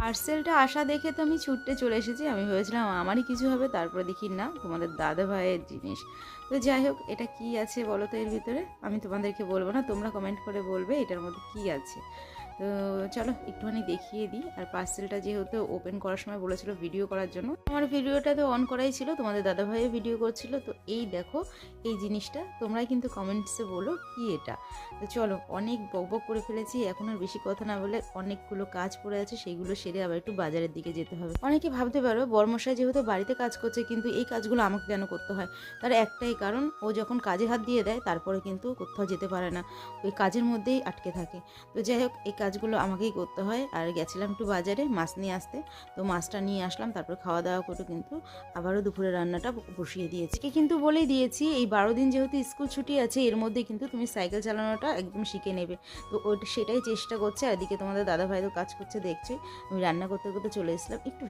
পার্সেলটা আসা দেখে তো আমি ছুটতে চলে এসেছি। আমি ভেবেছিলাম আমারই কিছু হবে, তারপরে দেখি না তোমাদের দাদা ভাইয়ের জিনিস। তো যাই হোক, এটা কি আছে বলো তো এর ভিতরে? আমি তোমাদেরকে বলবো না, তোমরা কমেন্ট করে বলবে এটার মধ্যে কি আছে। তো চলো একটুখানি দেখিয়ে দিই। আর পার্সেলটা যেহেতু ওপেন করার সময় বলেছিল ভিডিও করার জন্য, আমার ভিডিওটা তো অন করাই ছিল, তোমাদের দাদাভাইও ভিডিও করছিল। তো এই দেখো এই জিনিসটা, তোমরাই কিন্তু কমেন্টসে বলো কি এটা। তো চলো, অনেক বকবক করে ফেলেছি, এখন আর বেশি কথা না বলে অনেকগুলো কাজ পড়ে আছে, সেইগুলো সেরে আবার একটু বাজারের দিকে যেতে হবে। অনেকে ভাবতে পারো বর্মশাই যেহেতু বাড়িতে কাজ করছে, কিন্তু এই কাজগুলো আমাকে কেন করতে হয়? তার একটাই কারণ, ও যখন কাজে হাত দিয়ে দেয় তারপরে কিন্তু কোথাও যেতে পারে না, ওই কাজের মধ্যেই আটকে থাকে। তো যাই হোক, এই কাজগুলো আমাকেই করতে হয়। আর গেছিলাম একটু বাজারে মাছ নিয়ে আসতে, তো মাছটা নিয়ে আসলাম, তারপর খাওয়া দাওয়া করে কিন্তু আবারও দুপুরে রান্নাটা বসিয়ে দিয়েছি। কে কিন্তু বলেই দিয়েছি এই 12 দিন যেহেতু স্কুল ছুটি আছে, এর মধ্যে কিন্তু তুমি সাইকেল চালানোটা একদম শিখে নেবে। তো ওইটা সেটাই চেষ্টা করছে। আর এদিকে তোমাদের দাদাভাই তো কাজ করছে দেখছি, আমি রান্না করতে করতে চলে এসেছিলাম একটু